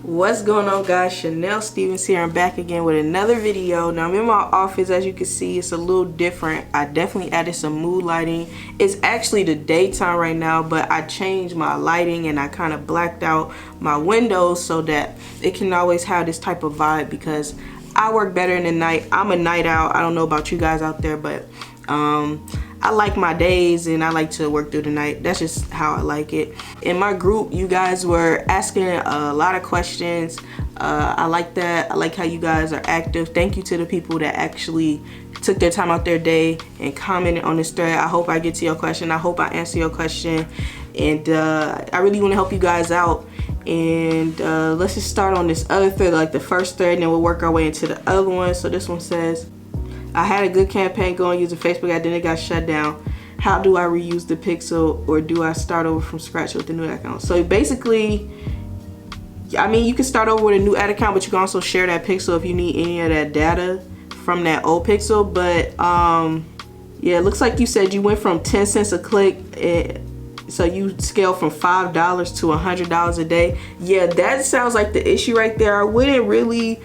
What's going on, guys? Chanel Stevens here. I'm back again with another video. Now I'm in my office. As you can see, it's a little different. I definitely added some mood lighting. It's actually the daytime right now, but I changed my lighting and I kind of blacked out my windows so that it can always have this type of vibe, because I work better in the night. I'm a night owl. I don't know about you guys out there, but I like my days and I like to work through the night. That's just how I like it. In my group, you guys were asking a lot of questions. I like that. I like how you guys are active. Thank you to the people that actually took their time out their day and commented on this thread. I hope I get to your question. I hope I answer your question. And I really want to help you guys out. And let's just start on this other thread, like the first thread, and then we'll work our way into the other one. So this one says, I had a good campaign going using Facebook, and then it got shut down. How do I reuse the pixel, or do I start over from scratch with the new account? So basically, I mean, you can start over with a new ad account, but you can also share that pixel if you need any of that data from that old pixel. But yeah, it looks like you said you went from 10 cents a click, so you scale from $5 to $100 a day. Yeah, that sounds like the issue right there. I wouldn't really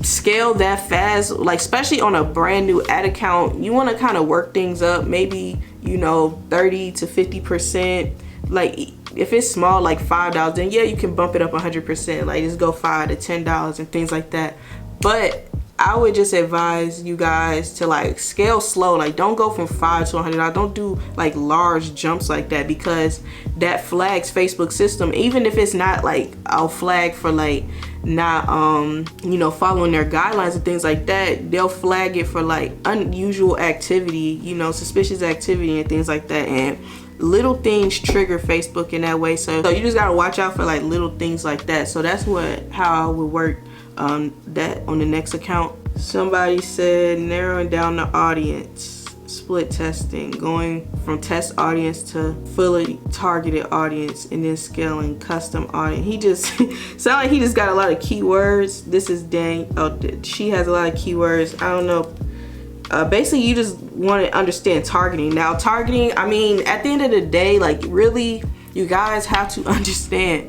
scale that fast, like especially on a brand new ad account. You want to kind of work things up, maybe, you know, 30 to 50%. Like if it's small, like $5, then yeah, you can bump it up 100%, like just go $5 to $10 and things like that. But I would just advise you guys to like scale slow. Like don't go from $5 to $100. Don't do like large jumps like that, because that flags Facebook system. Even if it's not like, I'll flag for like not you know, following their guidelines and things like that. They'll flag it for like unusual activity, you know, suspicious activity and things like that. And little things trigger Facebook in that way. So you just gotta watch out for like little things like that. So that's how I would work that on the next account. Somebody said narrowing down the audience, split testing, going from test audience to fully targeted audience, and then scaling custom audience. He just sound like he just got a lot of keywords. This is dang. Oh, she has a lot of keywords. I don't know. Basically, you just want to understand targeting. Now, targeting, I mean, at the end of the day, like really, you guys have to understand.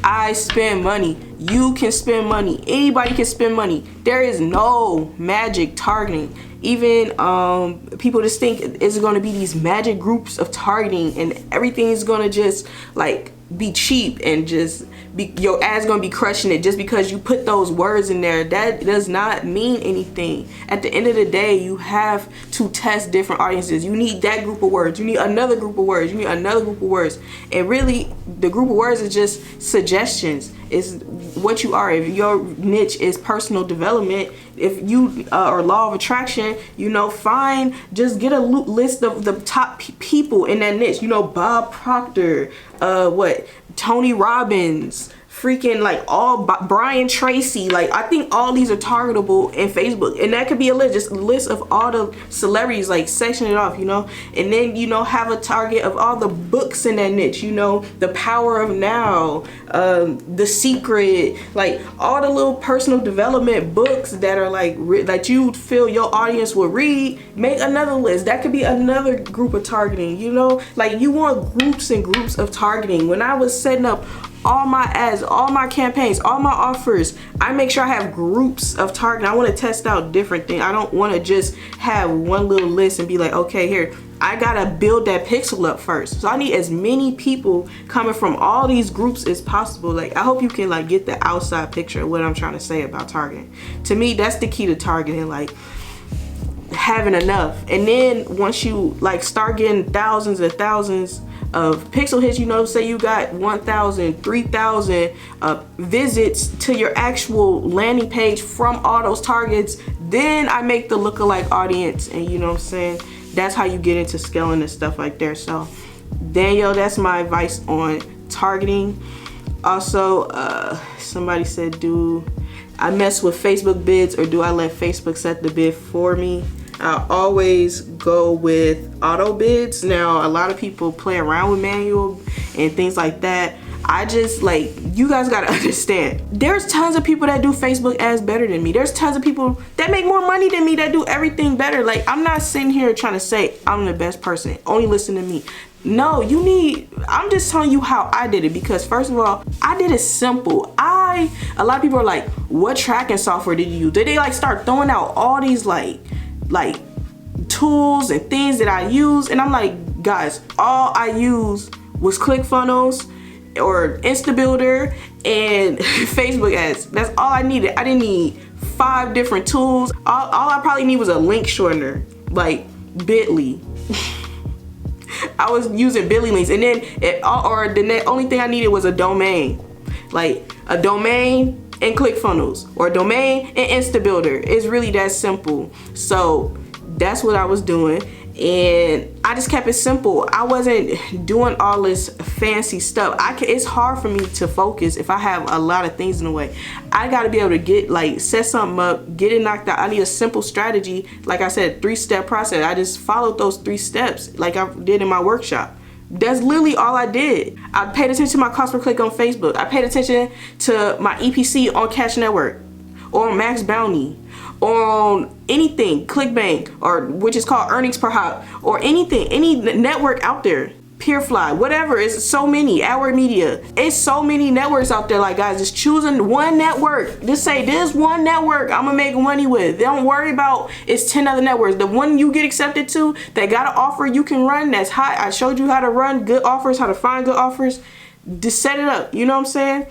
I spend money. You can spend money. Anybody can spend money. There is no magic targeting. Even people just think it's going to be these magic groups of targeting and everything is going to just like be cheap and just be, your ad's going to be crushing it just because you put those words in there. That does not mean anything. At the end of the day, you have to test different audiences. You need that group of words. You need another group of words. You need another group of words. And really, the group of words is just suggestions. It's what you are. If your niche is personal development, if you are law of attraction, you know, fine, just get a list of the top people in that niche. You know, Bob Proctor, Tony Robbins, freaking like all Brian Tracy. Like I think all these are targetable in Facebook, and that could be a list, just a list of all the celebrities, like section it off, you know. And then, you know, have a target of all the books in that niche, you know, The Power of Now, The Secret, like all the little personal development books that are like that you feel your audience will read. Make another list. That could be another group of targeting, you know. Like you want groups and groups of targeting. When I was setting up all my ads, all my campaigns, all my offers, I make sure I have groups of targeting. I want to test out different things. I don't want to just have one little list and be like, okay, here, I gotta build that pixel up first. So I need as many people coming from all these groups as possible. Like I hope you can like get the outside picture of what I'm trying to say about targeting. To me, that's the key to targeting, like having enough. And then once you like start getting thousands and thousands of pixel hits, you know, say you got 1,000, 3,000 visits to your actual landing page from all those targets, then I make the lookalike audience, and you know what I'm saying, that's how you get into scaling and stuff like that. So Daniel, that's my advice on targeting. Also, somebody said, do I mess with Facebook bids, or do I let Facebook set the bid for me? I always go with auto bids. Now, a lot of people play around with manual and things like that. I just, like, you guys gotta understand, there's tons of people that do Facebook ads better than me. There's tons of people that make more money than me that do everything better. Like, I'm not sitting here trying to say I'm the best person, only listen to me. No, I'm just telling you how I did it, because first of all, I did it simple. I why a lot of people are like, what tracking software did you use? Did they like start throwing out all these like tools and things that I use? And I'm like, guys, all I used was ClickFunnels or Instabuilder and Facebook ads. That's all I needed. I didn't need 5 different tools. All I probably need was a link shortener, like Bitly. I was using Bitly links, and then the only thing I needed was a domain, like a domain and ClickFunnels, or a domain and Instabuilder. It's really that simple. So that's what I was doing, and I just kept it simple. I wasn't doing all this fancy stuff. It's hard for me to focus if I have a lot of things in the way. I got to be able to set something up, get it knocked out. I need a simple strategy. Like I said, 3-step process. I just followed those 3 steps like I did in my workshop. That's literally all I did. I paid attention to my cost per click on Facebook. I paid attention to my EPC on Cash Network or on Max Bounty, or on anything, ClickBank, or which is called earnings per hop, or anything, any network out there, Peerfly, whatever. It's so many, AdWord Media. It's so many networks out there. Like, guys, just choosing one network. Just say, this one network I'm gonna make money with. Don't worry about it's 10 other networks. The one you get accepted to that got an offer you can run that's high. I showed you how to run good offers, how to find good offers. Just set it up. You know what I'm saying?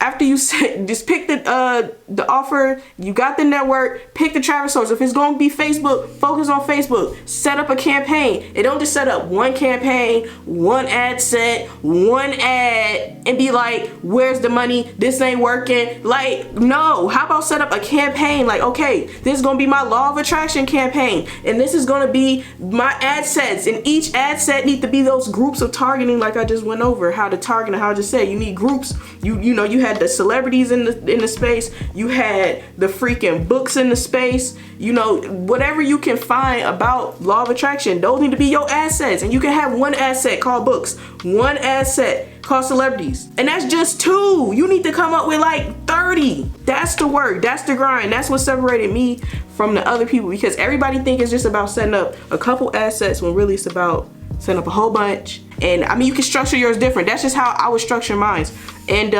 After you just pick the offer, you got the network, pick the traffic source. If it's gonna be Facebook, focus on Facebook. Set up a campaign. And don't just set up one campaign, one ad set, one ad, and be like, where's the money? This ain't working. Like, no. How about set up a campaign? Like, okay, this is gonna be my law of attraction campaign, and this is gonna be my ad sets, and each ad set need to be those groups of targeting, like I just went over how to target and how I just said. You need groups. You know, you had the celebrities in the space, you had the freaking books in the space, you know, whatever you can find about law of attraction, those need to be your assets. And you can have one asset called books, one asset called celebrities, and that's just 2. You need to come up with like 30. That's the work, that's the grind. That's what separated me from the other people, because everybody think it's just about setting up a couple assets when really it's about setting up a whole bunch. And I mean, you can structure yours different. That's just how I would structure mine. And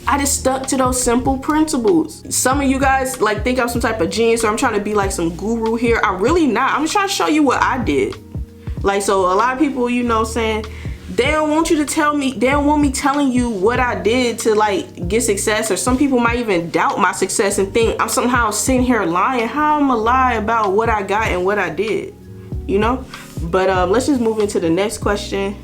I just stuck to those simple principles. Some of you guys like think I'm some type of genius, or I'm trying to be like some guru here. I'm really not. I'm just trying to show you what I did. Like, so a lot of people, you know, saying they don't want you to tell me, they don't want me telling you what I did to like get success. Or some people might even doubt my success and think I'm somehow sitting here lying. How I'm gonna lie about what I got and what I did, you know? But let's just move into the next question.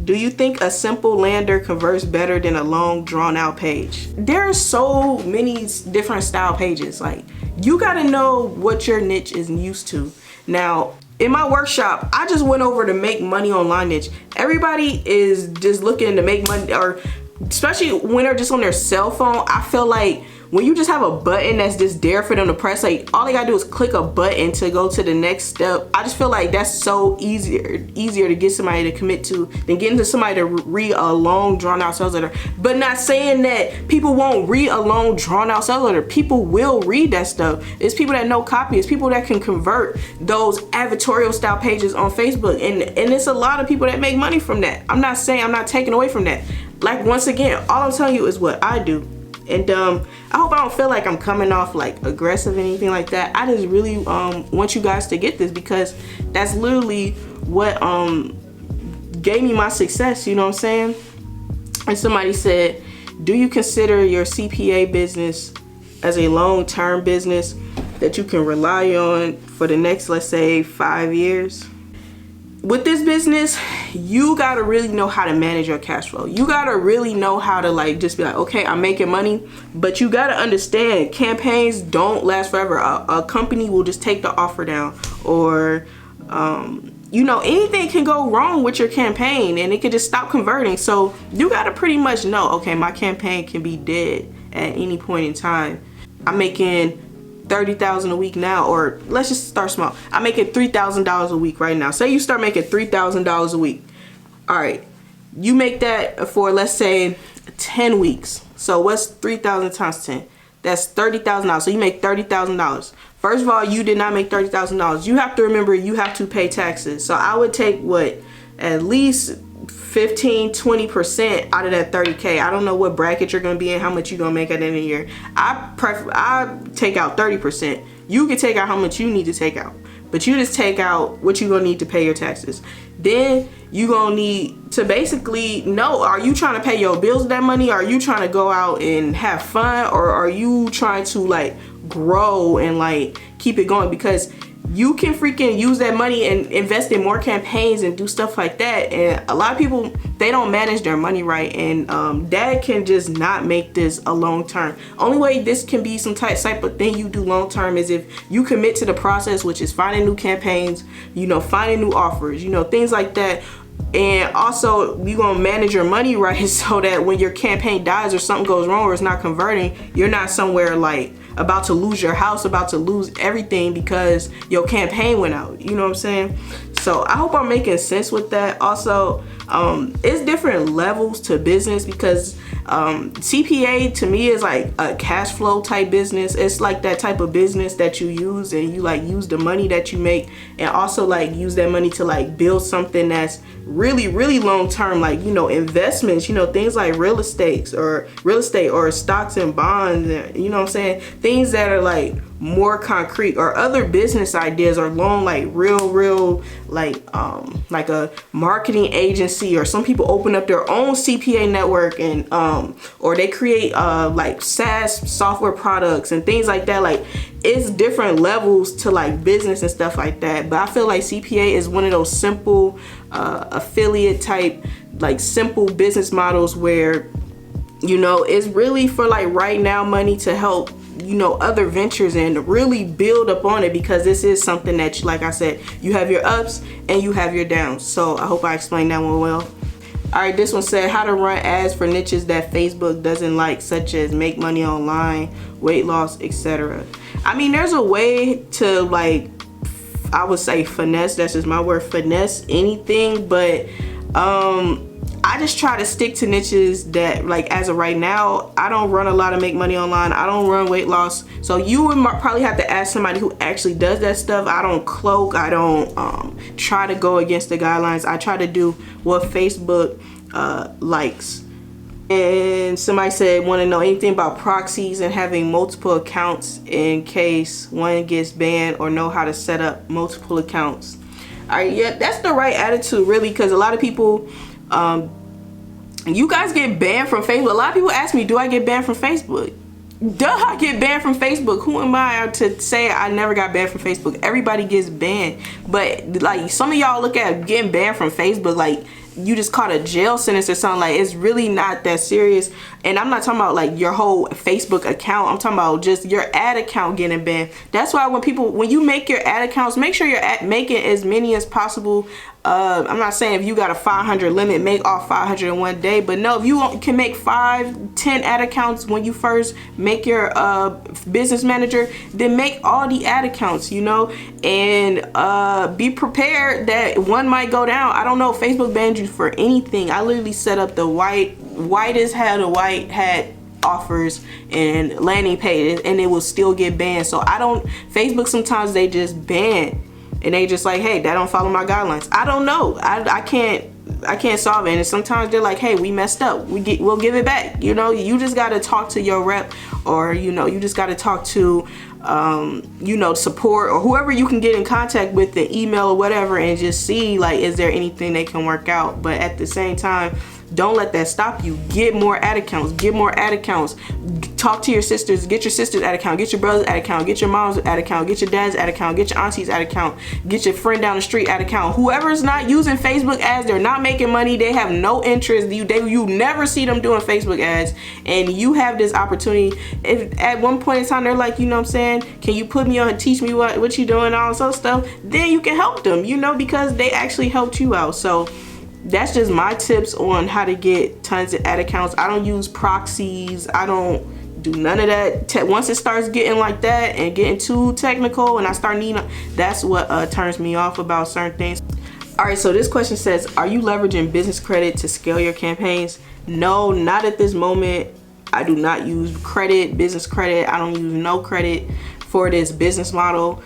Do you think a simple lander converts better than a long drawn out page? There are so many different style pages. Like, you gotta know what your niche is used to. Now, in my workshop, I just went over to make money online niche. Everybody is just looking to make money, or especially when they're just on their cell phone. I feel like when you just have a button that's just there for them to press, like all they gotta do is click a button to go to the next step. I just feel like that's so easier to get somebody to commit to than getting to somebody to read a long drawn out sales letter. But not saying that people won't read a long drawn out sales letter. People will read that stuff. It's people that know copy. It's people that can convert those advertorial style pages on Facebook. And it's a lot of people that make money from that. I'm not saying, I'm not taking away from that. Like, once again, all I'm telling you is what I do. And I hope I don't feel like I'm coming off like aggressive or anything like that. I just really want you guys to get this, because that's literally what gave me my success, you know what I'm saying? And somebody said, do you consider your CPA business as a long-term business that you can rely on for the next, let's say, 5 years? With this business, you gotta really know how to manage your cash flow. You gotta really know how to like just be like, okay, I'm making money, but you gotta understand campaigns don't last forever. A company will just take the offer down, or you know, anything can go wrong with your campaign and it could just stop converting. So you gotta pretty much know, okay, my campaign can be dead at any point in time. I'm making $30,000 a week now, or let's just start small. I'm making $3,000 a week right now. Say you start making $3,000 a week. All right, you make that for, let's say, 10 weeks. So what's 3,000 times 10? That's $30,000. So you make $30,000. First of all, you did not make $30,000. You have to remember you have to pay taxes. So I would take what, at least 15-20% out of that 30K. I don't know what bracket you're gonna be in, how much you're gonna make at the end of the year. I take out 30%. You can take out how much you need to take out, but you just take out what you're gonna need to pay your taxes. Then you gonna need to basically know, are you trying to pay your bills with that money? Are you trying to go out and have fun? Or are you trying to like grow and like keep it going? Because you can freaking use that money and invest in more campaigns and do stuff like that. And a lot of people, they don't manage their money right, and that can just not make this a long term. Only way this can be some type of thing you do long term is if you commit to the process, which is finding new campaigns, you know, finding new offers, you know, things like that. And also you're gonna manage your money right, so that when your campaign dies or something goes wrong or it's not converting, you're not somewhere like about to lose your house, about to lose everything because your campaign went out. You know what I'm saying? So I hope I'm making sense with that. Also, it's different levels to business, because CPA to me is like a cash flow type business. It's like that type of business that you use, and you like use the money that you make and also like use that money to like build something that's really, really long term, like, you know, investments, you know, things like real estate or stocks and bonds, and, you know what I'm saying, things that are like more concrete, or other business ideas, or long like real like a marketing agency, or some people open up their own CPA network, and or they create like SaaS software products and things like that. Like, it's different levels to like business and stuff like that. But I feel like CPA is one of those simple affiliate type, like simple business models where, you know, it's really for like right now money to help, you know, other ventures and really build up on it, because this is something that, like I said, you have your ups and you have your downs. So I hope I explained that one well. All right, this one said how to run ads for niches that Facebook doesn't like, such as make money online, weight loss, etc. I mean, there's a way to, like, I would say finesse, that's just my word, finesse anything, but I just try to stick to niches that, like, as of right now, I don't run a lot of make money online. I don't run weight loss. So you would probably have to ask somebody who actually does that stuff. I don't cloak. I don't try to go against the guidelines. I try to do what Facebook likes. And somebody said, want to know anything about proxies and having multiple accounts in case one gets banned, or know how to set up multiple accounts. All right, yeah, that's the right attitude, really, because a lot of people, you guys get banned from Facebook. A lot of people ask me, do I get banned from Facebook? Duh, I get banned from Facebook. Who am I to say I never got banned from Facebook? Everybody gets banned. But like, some of y'all look at getting banned from Facebook like you just caught a jail sentence or something. Like, it's really not that serious. And I'm not talking about like your whole Facebook account. I'm talking about just your ad account getting banned. That's why when you make your ad accounts, make sure you're making as many as possible. I'm not saying if you got a 500 limit, make all 500 in one day, but no, if you can make 5-10 ad accounts when you first make your business manager, then make all the ad accounts, you know, and be prepared that one might go down. I don't know, Facebook banned you for anything. I literally set up the whitest hat offers and landing pages, and it will still get banned. So Facebook sometimes they just ban, and they just like, hey, that don't follow my guidelines. I don't know. I can't solve it. And sometimes they're like, hey, we messed up. We'll give it back. You know, you just got to talk to your rep, or, you know, you just got to talk to, you know, support, or whoever you can get in contact with, the email or whatever, and just see, like, is there anything they can work out. But at the same time, don't let that stop you. Get more ad accounts. Get more ad accounts. Talk to your sisters. Get your sister's ad account. Get your brother's ad account. Get your mom's ad account. Get your dad's ad account. Get your auntie's ad account. Get your friend down the street ad account. Whoever's not using Facebook ads, they're not making money. They have no interest. You never see them doing Facebook ads, and you have this opportunity. If at one point in time they're like, you know what I'm saying, can you put me on and teach me what you doing, all this other stuff, then you can help them, you know, because they actually helped you out. So that's just my tips on how to get tons of ad accounts. I don't use proxies. I don't do none of that. Once it starts getting like that and getting too technical, and I start needing, that's what turns me off about certain things. All right, so this question says, are you leveraging business credit to scale your campaigns? No, not at this moment. I do not use business credit. I don't use no credit for this business model.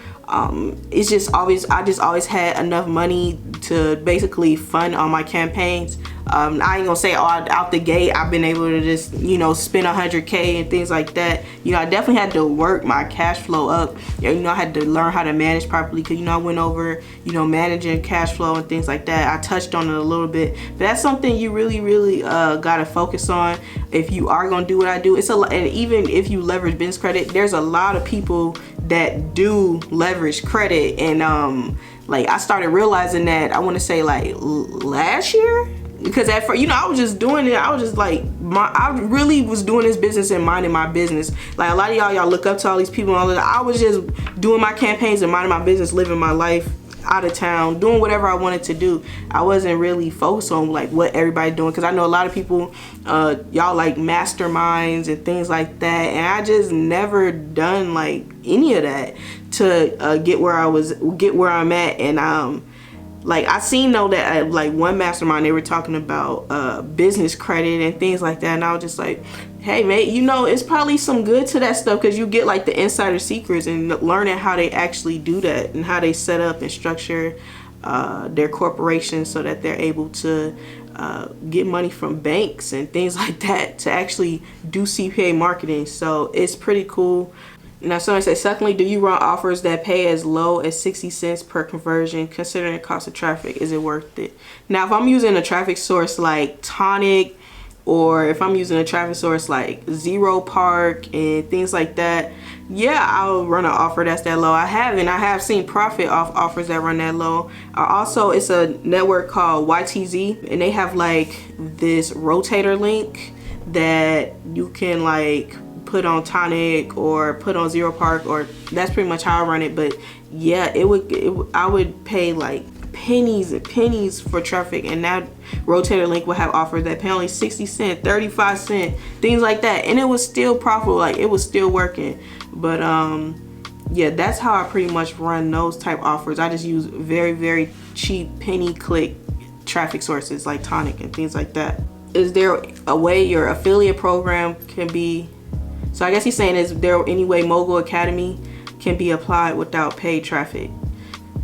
it's just always, I just always had enough money to basically fund all my campaigns. I ain't gonna say out the gate I've been able to just, you know, spend 100K and things like that. You know, I definitely had to work my cash flow up. You know, I had to learn how to manage properly, because, you know, I went over, you know, managing cash flow and things like that. I touched on it a little bit, but that's something you really gotta focus on if you are gonna do what I do. It's and even if you leverage business credit, there's a lot of people that do leverage credit, and like I started realizing that, I want to say like last year. Because at first, you know, I was just doing it. I was just like, I really was doing this business and minding my business. Like a lot of y'all look up to all these people and all that. I was just doing my campaigns and minding my business, living my life out of town, doing whatever I wanted to do. I wasn't really focused on like what everybody doing, because I know a lot of people, y'all like masterminds and things like that, and I just never done like any of that to get where I'm at. And like I seen though that at like one mastermind they were talking about business credit and things like that, and I was just like, hey mate, you know, it's probably some good to that stuff, because you get like the insider secrets and learning how they actually do that and how they set up and structure their corporations so that they're able to get money from banks and things like that to actually do CPA marketing. So it's pretty cool. Now somebody said, secondly, do you run offers that pay as low as 60 cents per conversion? Considering the cost of traffic, is it worth it? Now if I'm using a traffic source like Tonic, or if I'm using a traffic source like Zero Park and things like that, yeah, I'll run an offer that's that low. I have seen profit off offers that run that low. Also, it's a network called YTZ, and they have like this rotator link that you can like put on Tonic or put on Zero Park, or that's pretty much how I run it. But yeah, I would pay like pennies and pennies for traffic, and that rotator link would have offers that pay only 60 cents, 35 cents, things like that, and it was still profitable. Like it was still working. But yeah, that's how I pretty much run those type offers. I just use very cheap penny click traffic sources like Tonic and things like that. Is there a way your affiliate program can be, so I guess he's saying, is there any way Mogul Academy can be applied without paid traffic?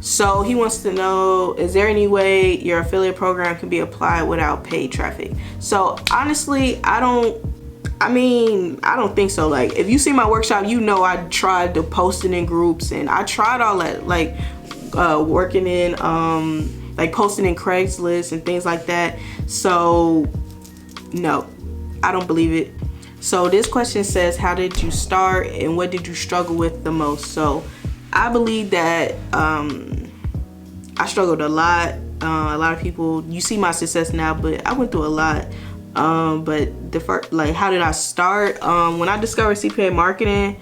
So he wants to know, is there any way your affiliate program can be applied without paid traffic? So honestly, I don't think so. Like if you see my workshop, you know I tried to post it in groups, and I tried all that, like working in like posting in Craigslist and things like that. So no, I don't believe it. So this question says, how did you start and what did you struggle with the most? So I believe that I struggled a lot. A lot of people, you see my success now, but I went through a lot. But the first, like, how did I start? When I discovered CPA marketing,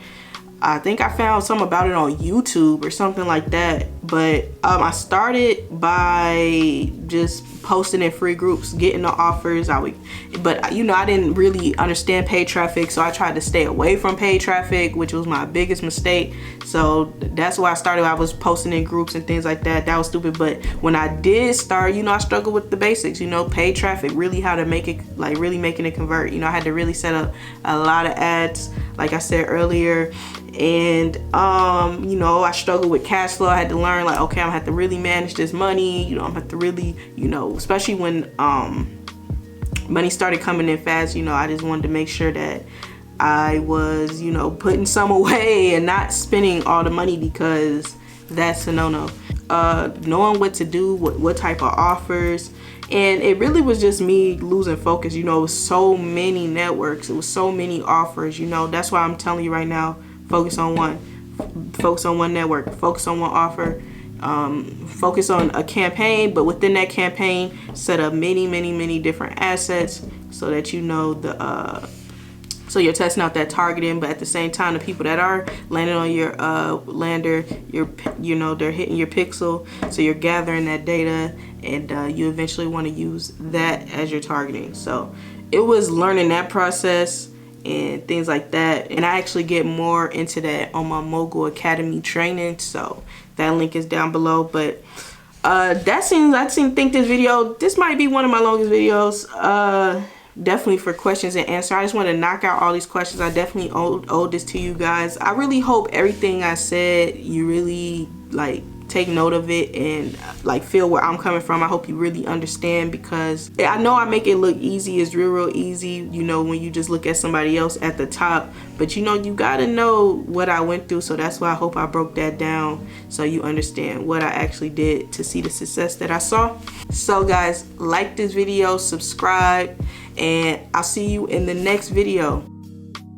I think I found something about it on YouTube or something like that. But I started by just posting in free groups, getting the offers. But you know, I didn't really understand paid traffic, so I tried to stay away from paid traffic, which was my biggest mistake. So that's why I started. I was posting in groups and things like that. That was stupid. But when I did start, you know, I struggled with the basics, you know, paid traffic, really how to make it, like really making it convert. You know, I had to really set up a lot of ads, like I said earlier. And you know, I struggled with cash flow. I had to learn, like, okay, I'm gonna have to really manage this money, you know, I'm gonna have to really, you know, especially when money started coming in fast, you know, I just wanted to make sure that I was, you know, putting some away and not spending all the money, because that's a no-no. Knowing what to do, what type of offers. And it really was just me losing focus. You know, it was so many networks, it was so many offers, you know. That's why I'm telling you right now, focus on one network, focus on one offer, focus on a campaign, but within that campaign, set up many different assets so that you know so you're testing out that targeting, but at the same time, the people that are landing on your lander, you know, they're hitting your pixel, so you're gathering that data, and you eventually want to use that as your targeting. So it was learning that process and things like that, and I actually get more into that on my Mogul Academy training, so that link is down below. But I think this might be one of my longest videos. definitely for questions and answer. I just want to knock out all these questions. I definitely owe this to you guys. I really hope everything I said, you really like take note of it and like feel where I'm coming from. I hope you really understand, because I know I make it look easy. It's real easy, you know, when you just look at somebody else at the top, but you know, you gotta know what I went through. So that's why I hope I broke that down so you understand what I actually did to see the success that I saw. So guys, like this video, subscribe, and I'll see you in the next video.